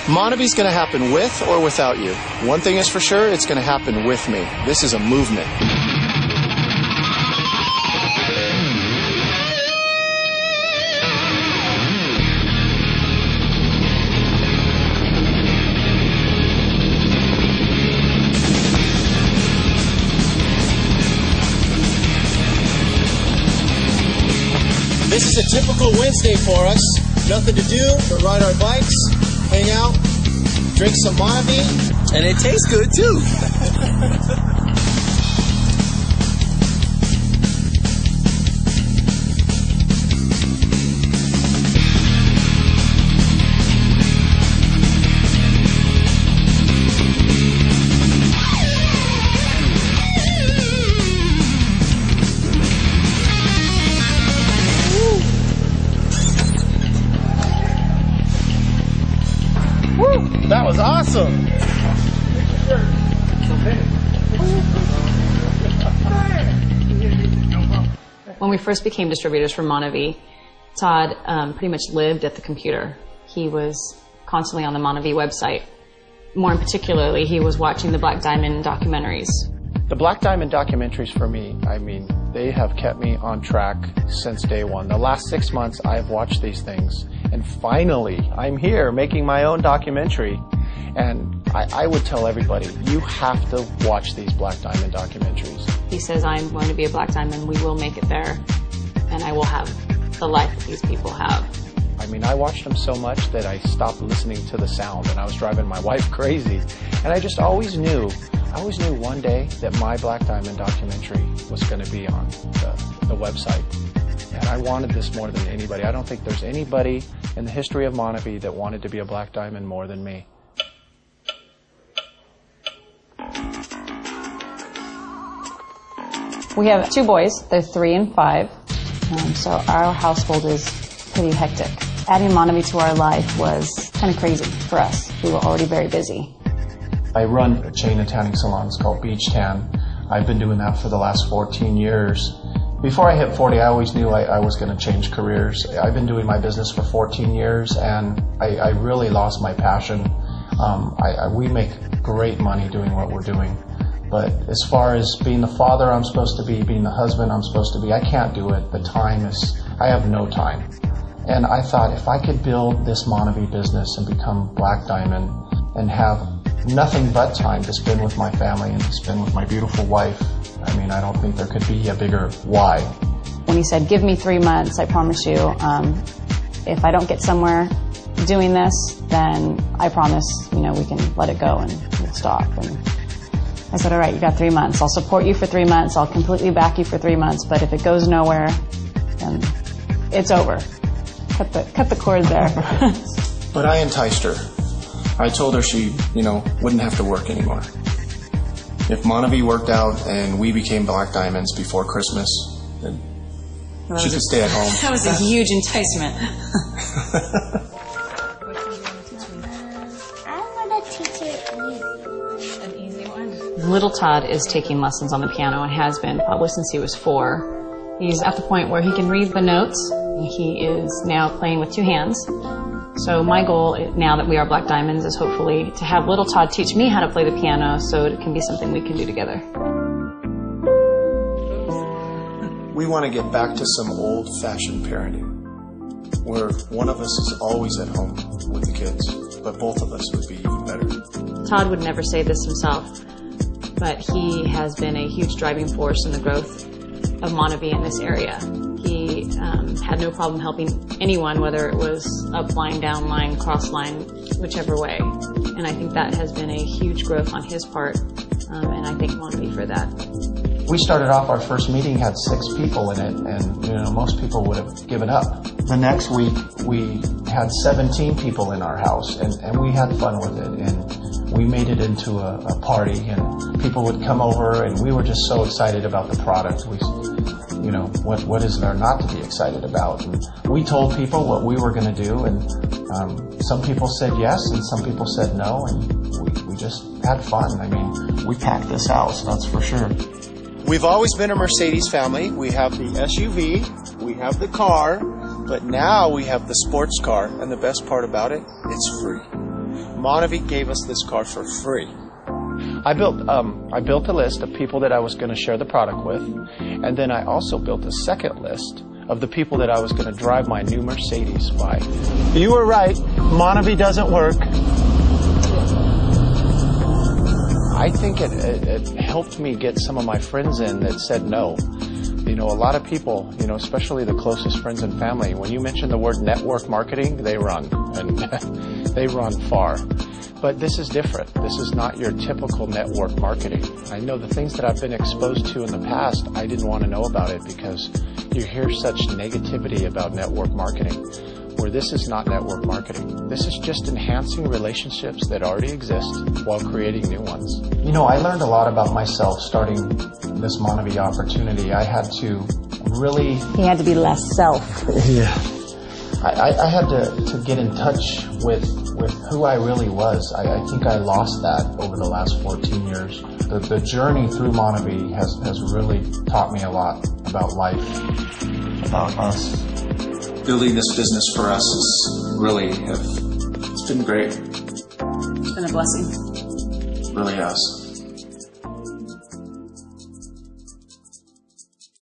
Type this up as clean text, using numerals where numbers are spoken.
MONAVIE's going to happen with or without you. One thing is for sure, it's going to happen with me. This is a movement. This is a typical Wednesday for us. Nothing to do but ride our bikes, hang out, drink some MONAVIE, and it tastes good too. That was awesome. When we first became distributors for MONAVIE, Todd pretty much lived at the computer. He was constantly on the MONAVIE website. More particularly, he was watching the Black Diamond documentaries. The Black Diamond documentaries for me, I mean, they have kept me on track since day one. The last 6 months I've watched these things, and finally I'm here making my own documentary. And I would tell everybody, you have to watch these Black Diamond documentaries. He says, I'm going to be a Black Diamond, we will make it there, and I will have the life that these people have. I mean, I watched them so much that I stopped listening to the sound, and I was driving my wife crazy. And I just always knew one day that my Black Diamond documentary was going to be on the website. And I wanted this more than anybody. I don't think there's anybody in the history of MONAVIE that wanted to be a Black Diamond more than me. We have 2 boys, they're 3 and 5, so our household is pretty hectic. Adding MONAVIE to our life was kind of crazy for us. We were already very busy. I run a chain of tanning salons called Beach Tan. I've been doing that for the last 14 years. Before I hit 40, I always knew I was going to change careers. I've been doing my business for 14 years, and I really lost my passion. We make great money doing what we're doing. But as far as being the father I'm supposed to be, being the husband I'm supposed to be, I can't do it. I have no time. And I thought if I could build this MONAVIE business and become Black Diamond and have nothing but time to spend with my family and to spend with my beautiful wife, I mean, I don't think there could be a bigger why. When he said, give me 3 months, I promise you, if I don't get somewhere doing this, then I promise, we can let it go and we'll stop. And I said, all right, you got 3 months. I'll support you for 3 months. I'll completely back you for 3 months. But if it goes nowhere, then it's over. Cut the cord there. But I enticed her. I told her she, wouldn't have to work anymore. If MONAVIE worked out and we became Black Diamonds before Christmas, then she could stay at home. That was a huge enticement. Little Todd is taking lessons on the piano and has been probably since he was 4. He's at the point where he can read the notes. He is now playing with 2 hands. So my goal now that we are Black Diamonds is hopefully to have little Todd teach me how to play the piano so it can be something we can do together. We want to get back to some old-fashioned parenting where one of us is always at home with the kids, but both of us would be even better. Todd would never say this himself, but he has been a huge driving force in the growth of MONAVIE in this area. He had no problem helping anyone, whether it was up line, down line, cross line, whichever way. And I think that has been a huge growth on his part, and I thank MONAVIE for that. We started off, our first meeting had 6 people in it, and most people would have given up. The next week, we had 17 people in our house, and we had fun with it, and we made it into a party, and people would come over, and we were just so excited about the product. What is there not to be excited about? And we told people what we were going to do, and some people said yes, and some people said no, and we just had fun. I mean, we packed this house, that's for sure. We've always been a Mercedes family. We have the SUV, we have the car, but now we have the sports car, and the best part about it, it's free. MONAVIE gave us this car for free. I built a list of people that I was going to share the product with, and then I also built a second list of the people that I was going to drive my new Mercedes by. You were right. MONAVIE doesn't work. I think it helped me get some of my friends in that said no. You know, a lot of people, you know, especially the closest friends and family, when you mention the word network marketing, they run, and they run far. But this is different. This is not your typical network marketing. I know the things that I've been exposed to in the past, I didn't want to know about it because you hear such negativity about network marketing, where this is not network marketing. This is just enhancing relationships that already exist while creating new ones. You know, I learned a lot about myself starting this MONAVIE opportunity. I had to really... He had to be less self. Yeah. I had to get in touch with who I really was. I think I lost that over the last 14 years. The journey through MONAVIE has really taught me a lot about life, about us. Building this business for us is really, it's been great. It's been a blessing. It really has.